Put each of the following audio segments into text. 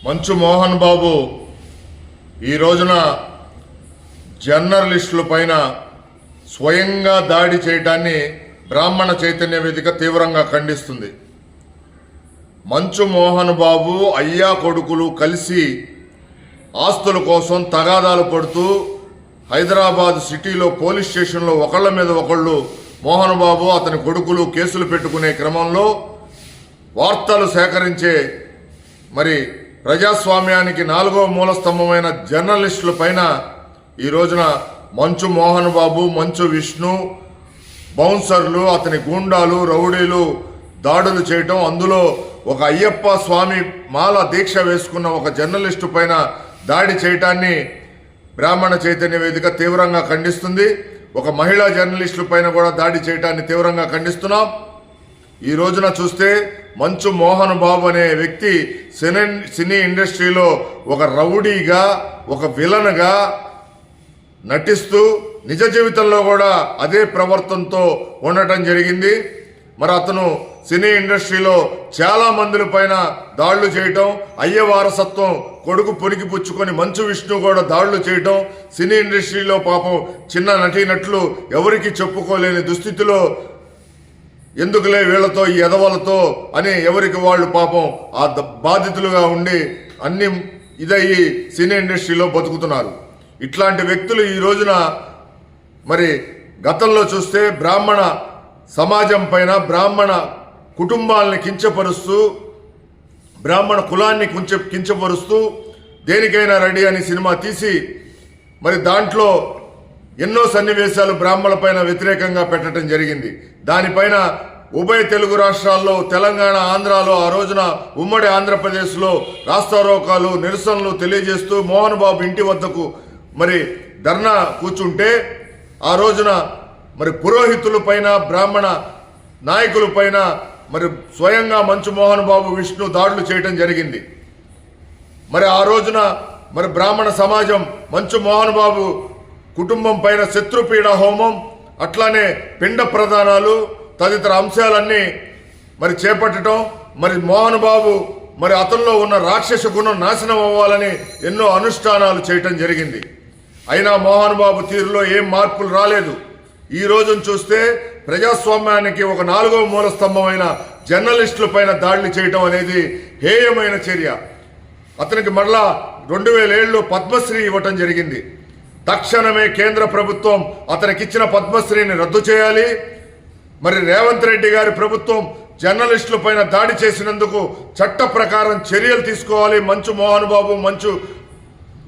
మంచు మోహన్ బాబు ఈ రోజున జర్నలిస్టుల పైన స్వయంగా దాడి చేయడాన్ని బ్రాహ్మణ చైతన్య వేదిక తీవ్రంగా ఖండిస్తుంది. మంచు మోహన్ బాబు అయ్యా కొడుకులు కలిసి ఆస్తుల కోసం తగాదాలు పడుతూ హైదరాబాద్ సిటీలో పోలీస్ స్టేషన్లో ఒకళ్ళ మీద ఒకళ్ళు మోహన్ బాబు అతని కొడుకులు కేసులు పెట్టుకునే క్రమంలో వార్తలు సేకరించే ప్రజాస్వామ్యానికి 4వ మూల స్తంభమైన జర్నలిస్టుల పైన ఈ రోజున మంచు మోహన్ బాబు, మంచు విష్ణు, బౌన్సర్లు, అతని గూండాలు, రౌడీలు దాడులు చేయటం, అందులో ఒక అయ్యప్ప స్వామి మాల దీక్ష వేసుకున్న ఒక జర్నలిస్టు పైన దాడి చేయటాన్ని బ్రాహ్మణ చైతన్య వేదిక తీవ్రంగా ఖండిస్తుంది. ఒక మహిళా జర్నలిస్టుల పైన కూడా దాడి చేయటాన్ని తీవ్రంగా ఖండిస్తున్నాం. ఈ రోజున చూస్తే మంచు మోహన్ బాబు అనే వ్యక్తి సినీ ఇండస్ట్రీలో ఒక రౌడీగా, ఒక విలన్గా నటిస్తూ నిజ జీవితంలో కూడా అదే ప్రవర్తనతో ఉండటం జరిగింది. అతను సినీ ఇండస్ట్రీలో చాలా మందుల పైన దాడులు చేయటం, అయ్య వారసత్వం కొడుకు పొనికి పుచ్చుకొని మంచు విష్ణు కూడా దాడులు చేయటం, సినీ ఇండస్ట్రీలో పాపం చిన్న నటీనటులు ఎవరికి చెప్పుకోలేని దుస్థితిలో ఎందుకులే వీళ్లతో ఈ ఎదవలతో అని ఎవరికి వాళ్ళు పాపం ఆ బాధితులుగా ఉండి అన్ని ఇదయ్యి సినీ ఇండస్ట్రీలో బతుకుతున్నారు. ఇట్లాంటి వ్యక్తులు ఈ రోజున గతంలో చూస్తే బ్రాహ్మణ సమాజం పైన, బ్రాహ్మణ కుటుంబాలని కించపరుస్తూ, బ్రాహ్మణ కులాన్ని కించపరుస్తూ దేనికైనా రెడీ అని సినిమా తీసి దాంట్లో ఎన్నో సన్నివేశాలు బ్రాహ్మణుల పైన వ్యతిరేకంగా పెట్టడం జరిగింది. దానిపైన ఉభయ తెలుగు రాష్ట్రాల్లో, తెలంగాణ, ఆంధ్రాలో ఆ రోజున ఉమ్మడి ఆంధ్రప్రదేశ్లో రాస్తారోకాలు, నిరసనలు తెలియజేస్తూ మోహన్ బాబు ఇంటి వద్దకు ధర్నా కూర్చుంటే ఆ రోజున పురోహితుల పైన, బ్రాహ్మణ నాయకుల పైన స్వయంగా మంచు మోహన్ బాబు, విష్ణు దాడులు చేయడం జరిగింది. ఆ రోజున బ్రాహ్మణ సమాజం మంచు మోహన్ బాబు కుటుంబం పైన శత్రుపీడ హోమం, అట్లానే పిండ ప్రదానాలు తదితర అంశాలన్నీ చేపట్టడం, మోహన్ బాబు అతనిలో ఉన్న రాక్షస గుణం నాశనం అవ్వాలని ఎన్నో అనుష్ఠానాలు చేయటం జరిగింది. అయినా మోహన్ బాబు తీరులో ఏం మార్పులు రాలేదు. ఈ రోజును చూస్తే ప్రజాస్వామ్యానికి ఒక 4వ మూల స్తంభమైన జర్నలిస్టుల పైన దాడులు చేయటం అనేది హేయమైన చర్య. అతనికి మరలా 2007లో పద్మశ్రీ ఇవ్వటం జరిగింది. తక్షణమే కేంద్ర ప్రభుత్వం అతనికిచ్చిన పద్మశ్రీని రద్దు చేయాలి. రేవంత్ రెడ్డి గారి ప్రభుత్వం జర్నలిస్టుల పైన దాడి చేసినందుకు చట్ట ప్రకారం చర్యలు తీసుకోవాలి. మంచు మోహన్ బాబు, మంచు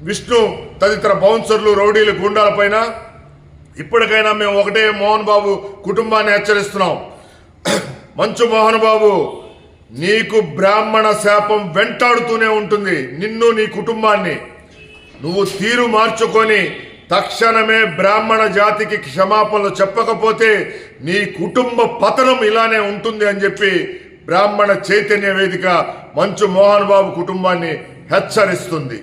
విష్ణు తదితర బౌన్సర్లు, రౌడీలు, గుండాల పైన ఇప్పటికైనా మేము ఒకటే మోహన్ బాబు కుటుంబాన్ని హెచ్చరిస్తున్నాం. మంచు మోహన్ బాబు, నీకు బ్రాహ్మణ శాపం వెంటాడుతూనే ఉంటుంది. నిన్ను, నీ కుటుంబాన్ని నువ్వు తీరు మార్చుకొని తక్షణమే బ్రాహ్మణ జాతికి క్షమాపణలు చెప్పకపోతే నీ కుటుంబ పతనం ఇలానే ఉంటుంది అని చెప్పి బ్రాహ్మణ చైతన్య వేదిక మంచు మోహన్ బాబు కుటుంబాన్ని హెచ్చరిస్తుంది.